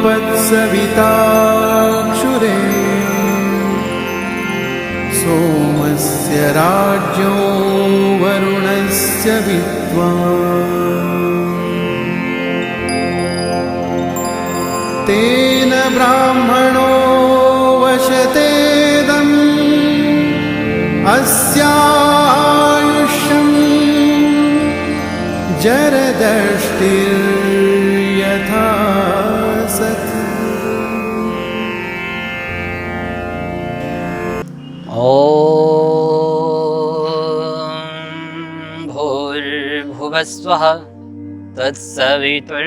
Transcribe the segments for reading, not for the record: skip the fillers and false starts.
वत्सविताक्षुरे सोमस्य राज्यो वरुणस्य विद्वान् तेन ब्राह्मणो वशतेदम् अस्यायुष्यं जरदष्टिर्यथा सत्। ॐ भूर्भुवस्वः तत्सवितुर्वरेण्यं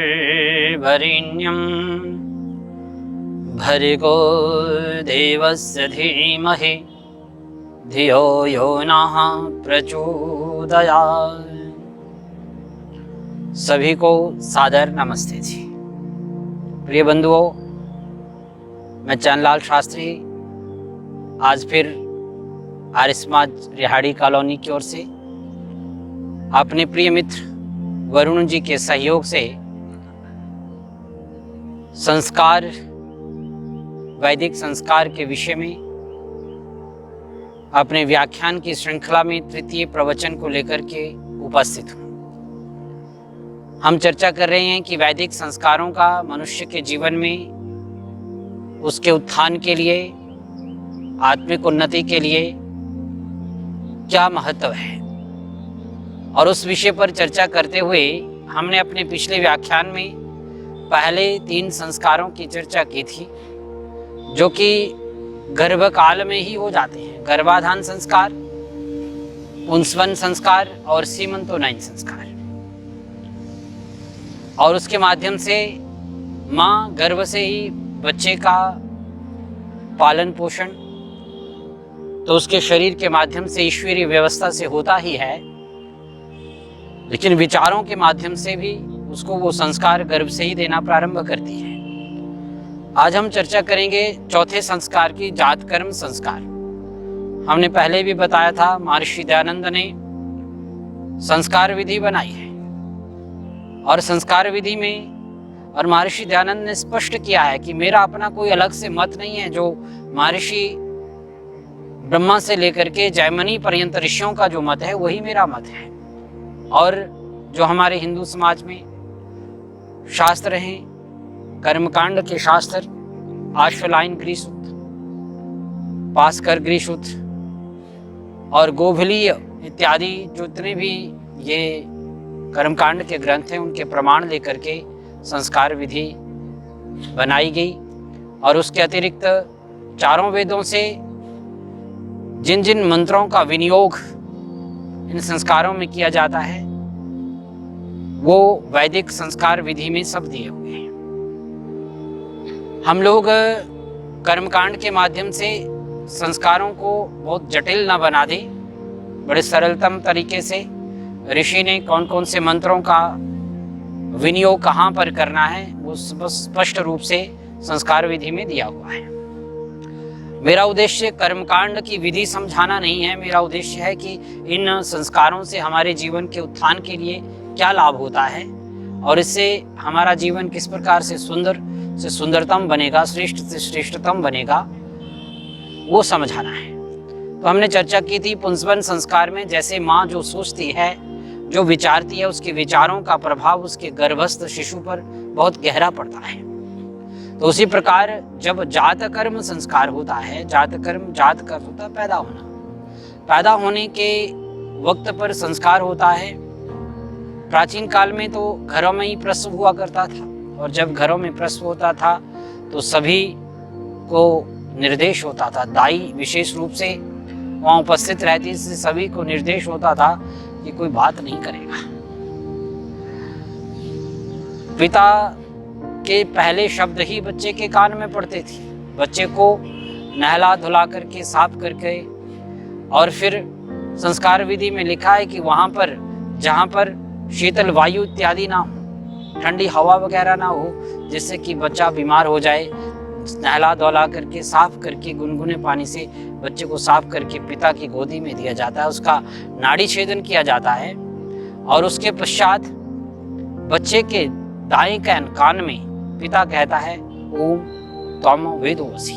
भर्गो देवस्य धीमहि धियो यो नः प्रचोदयात्। सभी को सादर नमस्ते जी। प्रिय बंधुओं, मैं चंदलाल शास्त्री आज फिर आर्य समाज रिहाड़ी कॉलोनी की ओर से अपने प्रिय मित्र वरुण जी के सहयोग से संस्कार, वैदिक संस्कार के विषय में अपने व्याख्यान की श्रृंखला में तृतीय प्रवचन को लेकर के उपस्थित हूँ। हम चर्चा कर रहे हैं कि वैदिक संस्कारों का मनुष्य के जीवन में, उसके उत्थान के लिए, आत्मिक उन्नति के लिए क्या महत्व है। और उस विषय पर चर्चा करते हुए हमने अपने पिछले व्याख्यान में पहले 3 संस्कारों की चर्चा की थी, जो कि गर्भकाल में ही हो जाते हैं। गर्भाधान संस्कार, पुंसवन संस्कार और सीमंतोनयन संस्कार। और उसके माध्यम से माँ गर्भ से ही बच्चे का पालन पोषण तो उसके शरीर के माध्यम से ईश्वरीय व्यवस्था से होता ही है, लेकिन विचारों के माध्यम से भी उसको वो संस्कार गर्भ से ही देना प्रारंभ करती है। आज हम चर्चा करेंगे चौथे संस्कार की, जात कर्म संस्कार। हमने पहले भी बताया था, महर्षि दयानंद ने संस्कार विधि बनाई है और संस्कार विधि में और महर्षि दयानंद ने स्पष्ट किया है कि मेरा अपना कोई अलग से मत नहीं है। जो महर्षि ब्रह्मा से लेकर के जैमिनी पर्यंत ऋषियों का जो मत है वही मेरा मत है। और जो हमारे हिंदू समाज में शास्त्र हैं, कर्मकांड के शास्त्र, आश्वलायन गृहसूत्र, पास्कर गृहसूत्र और गोभलीय इत्यादि जितने भी ये कर्मकांड के ग्रंथ हैं, उनके प्रमाण लेकर के संस्कार विधि बनाई गई। और उसके अतिरिक्त चारों वेदों से जिन जिन मंत्रों का विनियोग इन संस्कारों में किया जाता है वो वैदिक संस्कार विधि में सब दिए हुए हैं। हम लोग कर्मकांड के माध्यम से संस्कारों को बहुत जटिल न बना दें, बड़े सरलतम तरीके से ऋषि ने कौन कौन से मंत्रों का विनियोग कहाँ पर करना है वो स्पष्ट रूप से संस्कार विधि में दिया हुआ है। मेरा उद्देश्य कर्मकांड की विधि समझाना नहीं है। मेरा उद्देश्य है कि इन संस्कारों से हमारे जीवन के उत्थान के लिए क्या लाभ होता है और इससे हमारा जीवन किस प्रकार से सुंदर से सुंदरतम बनेगा, श्रेष्ठ से श्रेष्ठतम बनेगा, वो समझाना है। तो हमने चर्चा की थी पुंसवन संस्कार में, जैसे माँ जो सोचती है, जो विचारती है, उसके विचारों का प्रभाव उसके गर्भस्थ शिशु पर बहुत गहरा पड़ता है। तो उसी प्रकार जब जात कर्म संस्कार होता है, जात का होता है पैदा होना, पैदा होने के वक्त पर संस्कार होता है। प्राचीन काल में तो घरों में ही प्रसव हुआ करता था, और जब घरों में प्रसव होता था तो सभी को निर्देश होता था, दाई विशेष रूप से वहाँ उपस्थित रहती, इससे सभी को निर्देश होता था कि कोई बात नहीं करेगा। पिता के पहले शब्द ही बच्चे के कान में पड़ते थे। बच्चे को नहला धुला करके, साफ करके, और फिर संस्कार विधि में लिखा है कि वहाँ पर जहाँ पर शीतल वायु इत्यादि ना हो, ठंडी हवा वगैरह ना हो, जिससे कि बच्चा बीमार हो जाए, नहला धुला करके, साफ करके, गुनगुने पानी से बच्चे को साफ करके पिता की गोदी में दिया जाता है। उसका नाड़ी छेदन किया जाता है और उसके पश्चात बच्चे के दाएं कान में पिता कहता है ओम त्वम वेदोसी।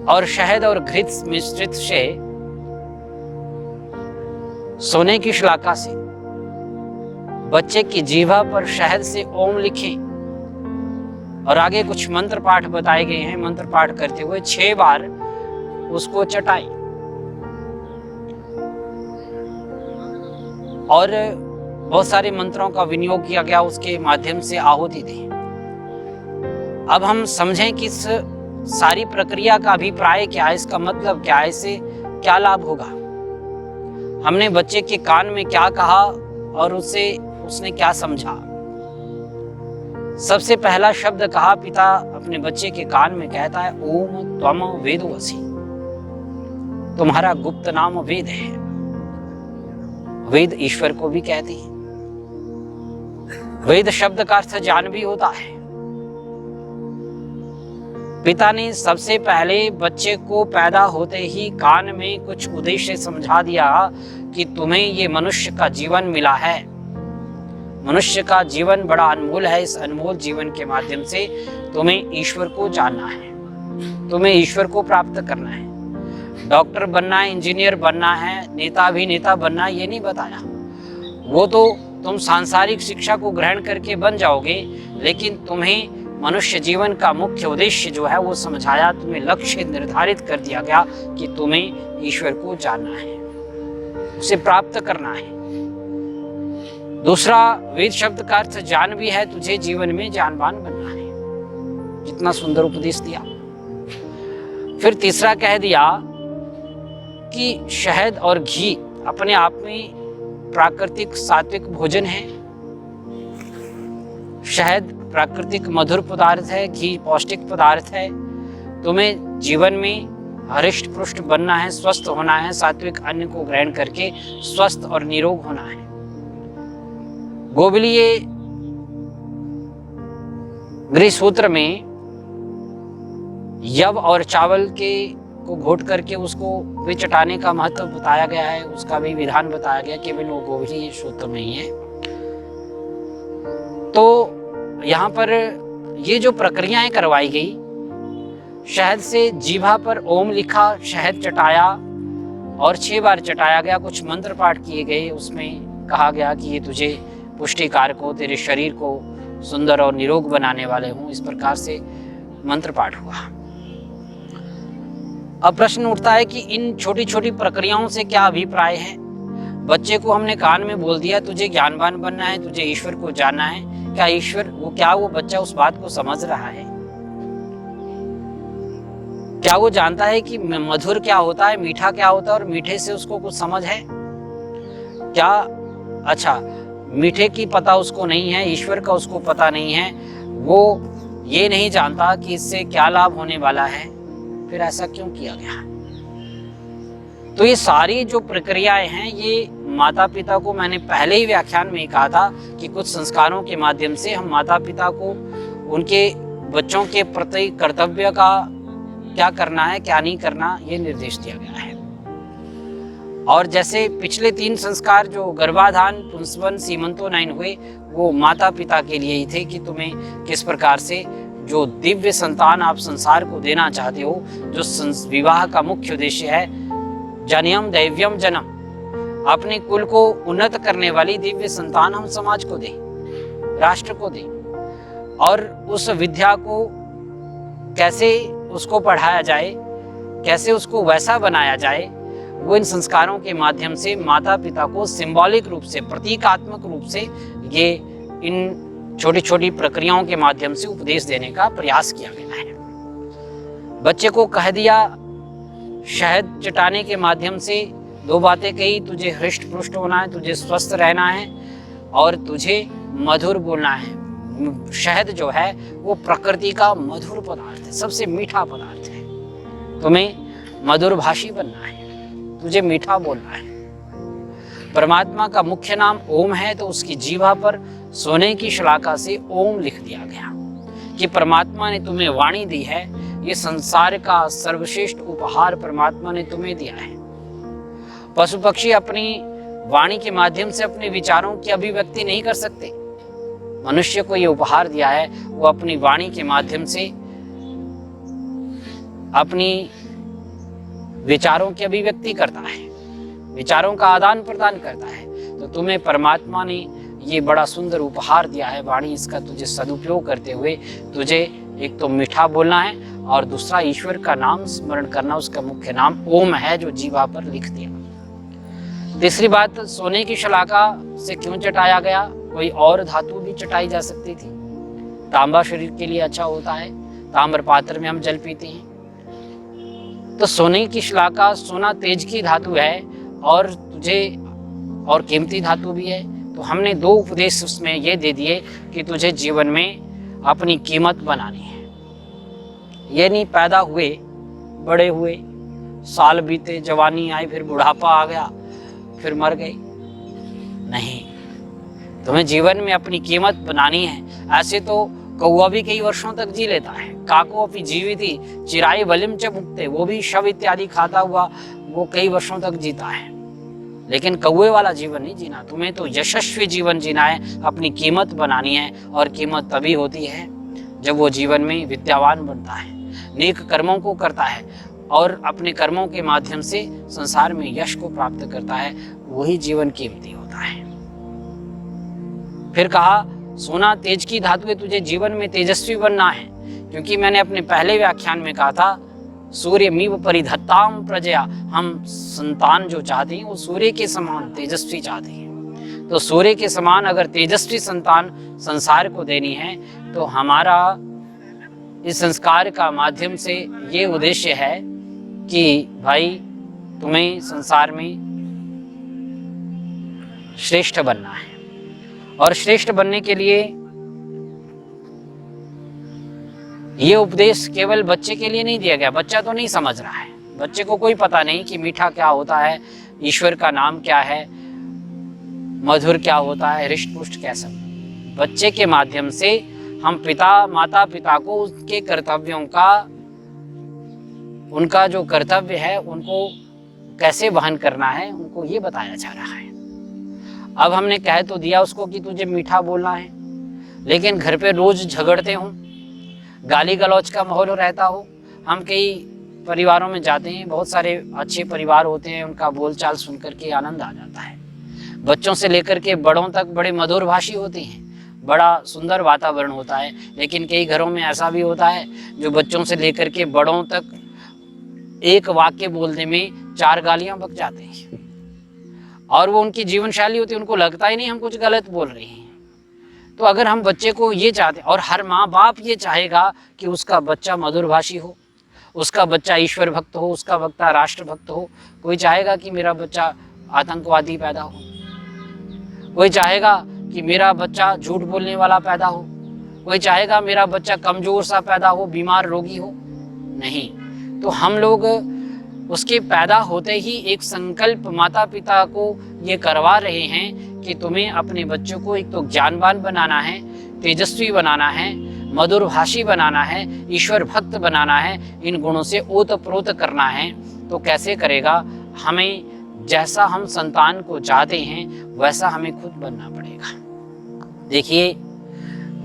और शहद और घृत मिश्रित से सोने की शलाका से बच्चे की जीवा पर शहद से ओम लिखें और आगे कुछ मंत्र पाठ बताए गए हैं। मंत्र पाठ करते हुए 6 बार उसको चटाएं और बहुत सारे मंत्रों का विनियोग किया गया, उसके माध्यम से आहुति दें। अब हम समझें कि इस सारी प्रक्रिया का अभिप्राय क्या है, इसका मतलब क्या है, इससे क्या लाभ होगा। हमने बच्चे के कान में क्या कहा और उसने क्या समझा। सबसे पहला शब्द कहा, पिता अपने बच्चे के कान में कहता है ओम त्वम वेदोसी, तुम्हारा गुप्त नाम वेद है। वेद ईश्वर को भी कहते हैं। वेद शब्द का अर्थ ज्ञान भी होता है। पिता ने सबसे पहले बच्चे को पैदा होते ही कान में कुछ उद्देश्य समझा दिया कि तुम्हें ये मनुष्य का जीवन मिला है। मनुष्य का जीवन बड़ा अनमोल है। इस अनमोल जीवन के माध्यम से तुम्हें ईश्वर को जानना है, तुम्हें ईश्वर को प्राप्त करना है। डॉक्टर बनना है, इंजीनियर बनना है, नेता अभिनेता बनना है, ये नहीं बताया। वो तो तुम सांसारिक शिक्षा को ग्रहण करके बन जाओगे, लेकिन तुम्हें मनुष्य जीवन का मुख्य उद्देश्य जो है वो समझाया। तुम्हें लक्ष्य निर्धारित कर दिया गया कि तुम्हें ईश्वर को जानना है, उसे प्राप्त करना है। दूसरा, वेद शब्द का अर्थ ज्ञान भी है। तुझे जीवन में ज्ञानवान बनना है। कितना सुंदर उपदेश दिया। फिर तीसरा कह दिया कि शहद और घी अपने आप में प्राकृतिक सात्विक भोजन है। शहद प्राकृतिक मधुर पदार्थ है, घी पौष्टिक पदार्थ है। तुम्हें जीवन में हृष्ट पुष्ट बनना है, स्वस्थ होना है, सात्विक अन्न को ग्रहण करके स्वस्थ और निरोग होना है। गोबलीय गृहसूत्र में यव और चावल के को घोट करके उसको भी चटाने का महत्व बताया गया है, उसका भी विधान बताया गया, केवल वो गोबलीय सूत्र में ही है। तो यहाँ पर ये जो प्रक्रियाएं करवाई गई, शहद से जीभा पर ओम लिखा, शहद चटाया और 6 बार चटाया गया। कुछ मंत्र पाठ किए गए, उसमें कहा गया कि ये तुझे पुष्टिकारक हो, तेरे शरीर को सुंदर और निरोग बनाने वाले हों। इस प्रकार से मंत्र पाठ हुआ। अब प्रश्न उठता है कि इन छोटी छोटी प्रक्रियाओं से क्या अभिप्राय है। बच्चे को हमने कान में बोल दिया तुझे ज्ञानवान बनना है, तुझे ईश्वर को जानना है। क्या वो बच्चा उस बात को समझ रहा है? क्या वो जानता है कि मधुर क्या होता है, मीठा क्या होता है और मीठे से उसको कुछ समझ है क्या? अच्छा, मीठे की पता उसको नहीं है, ईश्वर का उसको पता नहीं है, वो ये नहीं जानता कि इससे क्या लाभ होने वाला है। फिर ऐसा क्यों किया गया? तो ये सारी जो प्रक्रियाएं हैं, ये माता पिता को, मैंने पहले ही व्याख्यान में कहा था कि कुछ संस्कारों के माध्यम से हम माता पिता को उनके बच्चों के प्रति कर्तव्य का क्या करना है, क्या नहीं करना, ये निर्देश दिया गया है। और जैसे पिछले 3 संस्कार जो गर्भाधान, पुंसवन, सीमंतोनयन हुए, वो माता पिता के लिए ही थे कि तुम्हें किस प्रकार से जो दिव्य संतान आप संसार को देना चाहते हो, जो विवाह का मुख्य उद्देश्य है, जन्यम दैव्यम जन्म, अपने कुल को उन्नत करने वाली दिव्य संतान हम समाज को दें, राष्ट्र को दें। और उस विद्या को कैसे उसको पढ़ाया जाए, कैसे उसको वैसा बनाया जाए, वो इन संस्कारों के माध्यम से माता पिता को सिंबॉलिक रूप से, प्रतीकात्मक रूप से ये इन छोटी छोटी प्रक्रियाओं के माध्यम से उपदेश देने का प्रयास किया गया है। बच्चे को कह दिया, शहद चटाने के माध्यम से 2 बातें कही, तुझे हृष्ट पुष्ट होना है, तुझे स्वस्थ रहना है और तुझे मधुर बोलना है। शहद जो है वो प्रकृति का मधुर पदार्थ है, सबसे मीठा पदार्थ है। तुम्हें मधुर भाषी बनना है, तुझे मीठा बोलना है। परमात्मा का मुख्य नाम ओम है, तो उसकी जीवा पर सोने की शलाका से ओम लिख दिया गया कि परमात्मा ने तुम्हें वाणी दी है। ये संसार का सर्वश्रेष्ठ उपहार परमात्मा ने तुम्हें दिया है। पशु पक्षी अपनी वाणी के माध्यम से अपने विचारों की अभिव्यक्ति नहीं कर सकते, मनुष्य को ये उपहार दिया है, वो अपनी वाणी के माध्यम से अपनी विचारों की अभिव्यक्ति करता है, विचारों का आदान प्रदान करता है। तो तुम्हें परमात्मा ने ये बड़ा सुंदर उपहार दिया है वाणी, इसका तुझे सदुपयोग करते हुए तुझे एक तो मीठा बोलना है और दूसरा ईश्वर का नाम स्मरण करना। उसका मुख्य नाम ओम है जो जीवा पर लिख दिया। तीसरी बात, सोने की शलाका से क्यों चटाया गया? कोई और धातु भी चटाई जा सकती थी। तांबा शरीर के लिए अच्छा होता है, ताम्र पात्र में हम जल पीते हैं। तो सोने की शलाका, सोना तेज की धातु है और तुझे और कीमती धातु भी है। तो हमने दो उपदेश उसमें ये दे दिए कि तुझे जीवन में अपनी कीमत बनानी है। ये नहीं पैदा हुए, बड़े हुए, साल बीते, जवानी आई, फिर बुढ़ापा आ गया, फिर मर गए। नहीं, तुम्हें जीवन में अपनी कीमत बनानी है। ऐसे तो कौवा भी कई वर्षों तक जी लेता है। काको अपनी जीविती चिराई बलिम च मुक्ते, वो भी शव इत्यादि खाता हुआ वो कई वर्षों तक जीता है, लेकिन कौवे वाला जीवन नहीं जीना। तुम्हें तो यशस्वी जीवन जीना है, अपनी कीमत बनानी है। और कीमत तभी होती है जब वो जीवन में विद्यावान बनता है, नेक कर्मों को करता है और अपने कर्मों के माध्यम से संसार में यश को प्राप्त करता है। वही जीवन कीमती होता है। फिर कहा सोना तेज की धातु है, तुझे जीवन में तेजस्वी बनना है। क्योंकि मैंने अपने पहले व्याख्यान में कहा था सूर्य मीव परिधत्ताम प्रजया, हम संतान जो चाहते हैं वो सूर्य के समान तेजस्वी चाहते हैं। तो सूर्य के समान अगर तेजस्वी संतान संसार को देनी है तो हमारा इस संस्कार का माध्यम से ये उद्देश्य है कि भाई तुम्हें संसार में श्रेष्ठ बनना है। और श्रेष्ठ बनने के लिए ये उपदेश केवल बच्चे के लिए नहीं दिया गया। बच्चा तो नहीं समझ रहा है, बच्चे को कोई पता नहीं कि मीठा क्या होता है, ईश्वर का नाम क्या है, मधुर क्या होता है, हृष्ट पुष्ट कैसा। बच्चे के माध्यम से हम माता पिता को उसके कर्तव्यों का, उनका जो कर्तव्य है उनको कैसे वहन करना है, उनको ये बताया जा रहा है। अब हमने कह तो दिया उसको कि तुझे मीठा बोलना है, लेकिन घर पे रोज झगड़ते हो, गाली गलौज का माहौल रहता हो। हम कई परिवारों में जाते हैं, बहुत सारे अच्छे परिवार होते हैं, उनका बोलचाल सुन करके आनंद आ जाता है। बच्चों से लेकर के बड़ों तक बड़े मधुर भाषी होते हैं, बड़ा सुंदर वातावरण होता है। लेकिन कई घरों में ऐसा भी होता है जो बच्चों से लेकर के बड़ों तक एक वाक्य बोलने में 4 गालियां बक जाते हैं और वो उनकी जीवन शैली होती है, उनको लगता ही नहीं हम कुछ गलत बोल रहे हैं। तो अगर हम बच्चे को ये चाहते, और हर माँ बाप ये चाहेगा कि उसका बच्चा मधुर भाषी हो, उसका बच्चा ईश्वर भक्त हो, उसका बच्चा राष्ट्र भक्त हो। कोई चाहेगा कि मेरा बच्चा आतंकवादी पैदा हो, कोई चाहेगा कि मेरा बच्चा झूठ बोलने वाला पैदा हो, कोई चाहेगा मेरा बच्चा कमजोर सा पैदा हो, बीमार रोगी हो। नहीं, तो हम लोग उसके पैदा होते ही एक संकल्प माता पिता को ये करवा रहे हैं कि तुम्हें अपने बच्चों को एक तो ज्ञानवान बनाना है, तेजस्वी बनाना है, मधुर भाषी बनाना है, ईश्वर भक्त बनाना है, इन गुणों से ओतप्रोत करना है। तो कैसे करेगा? हमें जैसा हम संतान को चाहते हैं वैसा हमें खुद बनना पड़ेगा। देखिए,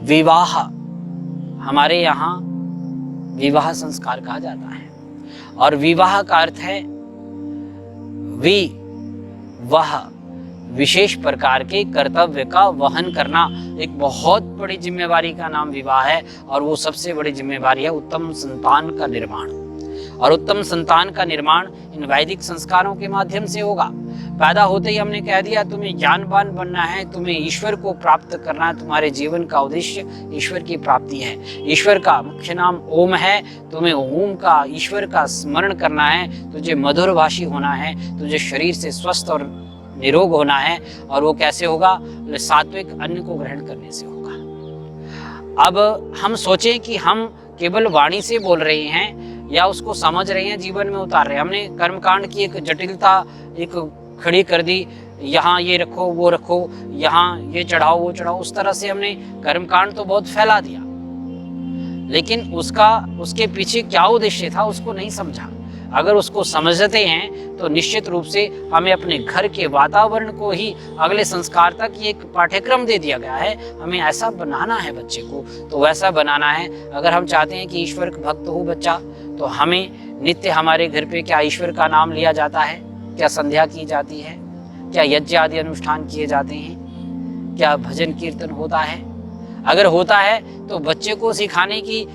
विवाह, हमारे यहाँ विवाह संस्कार कहा जाता है और विवाह का अर्थ है वह विशेष प्रकार के कर्तव्य का वहन करना। एक बहुत बड़ी जिम्मेवारी का नाम विवाह है और वो सबसे बड़ी जिम्मेवारी है उत्तम संतान का निर्माण। और उत्तम संतान का निर्माण इन वैदिक संस्कारों के माध्यम से होगा। पैदा होते ही हमने कह दिया तुम्हें ज्ञानवान बनना है, तुम्हें ईश्वर को प्राप्त करना है, तुम्हारे जीवन का उद्देश्य ईश्वर की प्राप्ति है। ईश्वर का मुख्य नाम ओम है, तुम्हें ओम का, ईश्वर का स्मरण करना है, तुझे मधुर भाषी होना है, तुझे शरीर से स्वस्थ और निरोग होना है। और वो कैसे होगा? सात्विक अन्न को ग्रहण करने से होगा। अब हम सोचें कि हम केवल वाणी से बोल रहे हैं या उसको समझ रहे हैं, जीवन में उतार रहे हैं। हमने कर्मकांड की एक जटिलता एक खड़ी कर दी, यहाँ ये रखो वो रखो, यहाँ ये चढ़ाओ वो चढ़ाओ, उस तरह से हमने कर्मकांड तो बहुत फैला दिया, लेकिन उसके पीछे क्या उद्देश्य था उसको नहीं समझा। अगर उसको समझते हैं तो निश्चित रूप से हमें अपने घर के वातावरण को ही अगले संस्कार तक ये एक पाठ्यक्रम दे दिया गया है, हमें ऐसा बनाना है बच्चे को, तो वैसा बनाना है। अगर हम चाहते हैं कि ईश्वर का भक्त हो बच्चा, तो हमें नित्य हमारे घर पे क्या ईश्वर का नाम लिया जाता है, क्या संध्या की जाती है, क्या यज्ञ आदि अनुष्ठान किए जाते हैं, क्या भजन कीर्तन होता है। अगर होता है तो बच्चे को सिखाने की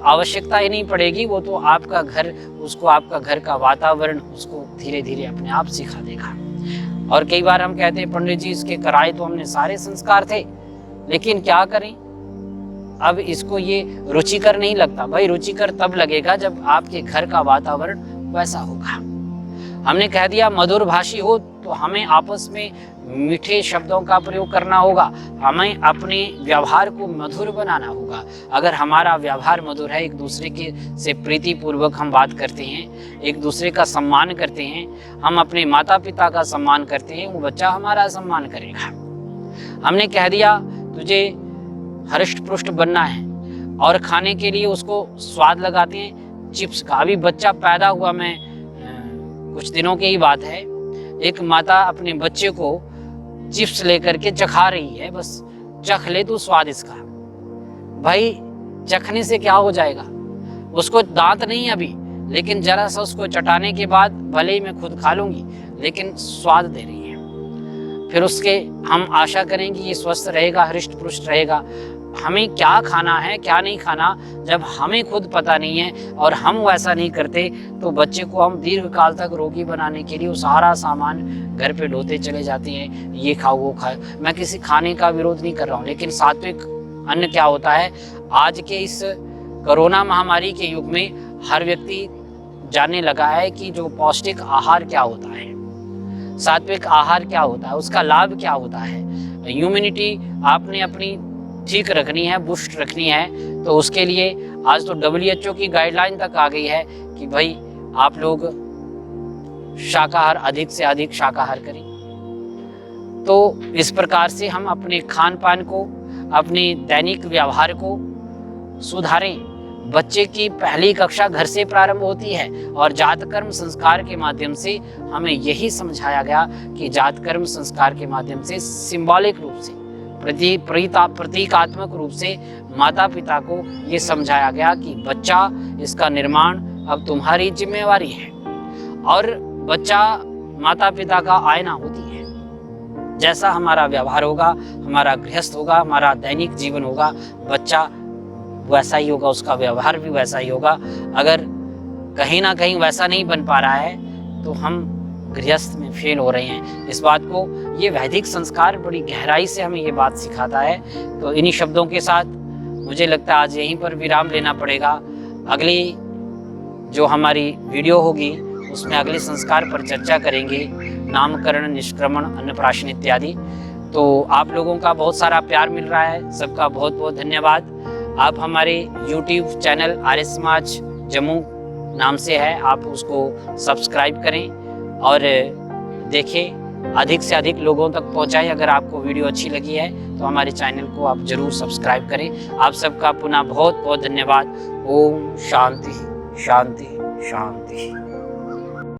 आवश्यकता ही नहीं पड़ेगी, वो तो आपका घर, उसको आपका घर का वातावरण उसको धीरे धीरे अपने आप सिखा देगा। और कई बार हम कहते हैं पंडित जी इसके कराए तो हमने सारे संस्कार थे, लेकिन क्या करें, अब इसको ये रुचिकर नहीं लगता। भाई रुचिकर तब लगेगा जब आपके घर का वातावरण वैसा होगा। हमने कह दिया मधुर भाषी हो, तो हमें आपस में मीठे शब्दों का प्रयोग करना होगा, हमें अपने व्यवहार को मधुर बनाना होगा। अगर हमारा व्यवहार मधुर है, एक दूसरे के से प्रीति पूर्वक हम बात करते हैं, एक दूसरे का सम्मान करते हैं, हम अपने माता पिता का सम्मान करते हैं, वो बच्चा हमारा सम्मान करेगा। हमने कह दिया तुझे हृष्ट पुष्ट बनना है और खाने के लिए उसको स्वाद लगाते हैं चिप्स का। अभी बच्चा पैदा हुआ, मैं कुछ दिनों की ही बात है, एक माता अपने बच्चे को चिप्स लेकर के चखा रही है, बस चख ले तू स्वाद इसका। भाई चखने से क्या हो जाएगा, उसको दांत नहीं अभी, लेकिन जरा सा उसको चटाने के बाद भले ही मैं खुद खा लूंगी, लेकिन स्वाद दे रही है। फिर उसके हम आशा करेंगे ये स्वस्थ रहेगा, हृष्ट पुष्ट रहेगा। हमें क्या खाना है क्या नहीं खाना जब हमें खुद पता नहीं है और हम वैसा नहीं करते, तो बच्चे को हम दीर्घ काल तक रोगी बनाने के लिए वो सारा सामान घर पे ढोते चले जाते हैं, ये खाओ वो खाओ। मैं किसी खाने का विरोध नहीं कर रहा हूँ, लेकिन सात्विक अन्न क्या होता है, आज के इस कोरोना महामारी के युग में हर व्यक्ति जानने लगा है कि जो पौष्टिक आहार क्या होता है, सात्विक आहार क्या होता है, उसका लाभ क्या होता है। इम्यूनिटी आपने अपनी ठीक रखनी है, बुस्ट रखनी है, तो उसके लिए आज तो WHO की गाइडलाइन तक आ गई है कि भाई आप लोग शाकाहार, अधिक से अधिक शाकाहार करें। तो इस प्रकार से हम अपने खान पान को, अपने दैनिक व्यवहार को सुधारें। बच्चे की पहली कक्षा घर से प्रारंभ होती है और जात कर्म संस्कार के माध्यम से हमें यही समझाया गया कि जात कर्म संस्कार के माध्यम से सिंबॉलिक रूप से, प्रतीकात्मक रूप से माता पिता को ये समझाया गया कि बच्चा, इसका निर्माण अब तुम्हारी जिम्मेवारी है। और बच्चा माता पिता का आईना होती है। जैसा हमारा व्यवहार होगा, हमारा गृहस्थ होगा, हमारा दैनिक जीवन होगा, बच्चा वैसा ही होगा, उसका व्यवहार भी वैसा ही होगा। अगर कहीं ना कहीं वैसा नहीं बन पा रहा है तो हम गृहस्थ में फेल हो रहे हैं। इस बात को ये वैदिक संस्कार बड़ी गहराई से हमें ये बात सिखाता है। तो इन्हीं शब्दों के साथ मुझे लगता है आज यहीं पर विराम लेना पड़ेगा। अगली जो हमारी वीडियो होगी उसमें अगले संस्कार पर चर्चा करेंगे, नामकरण, निष्क्रमण, अन्नप्राशन इत्यादि। तो आप लोगों का बहुत सारा प्यार मिल रहा है, सबका बहुत बहुत धन्यवाद। आप हमारे YouTube चैनल आर्य समाज जम्मू नाम से है, आप उसको सब्सक्राइब करें और देखें, अधिक से अधिक लोगों तक पहुंचाएं। अगर आपको वीडियो अच्छी लगी है तो हमारे चैनल को आप जरूर सब्सक्राइब करें। आप सबका पुनः बहुत बहुत धन्यवाद। ओम शांति शांति शांति।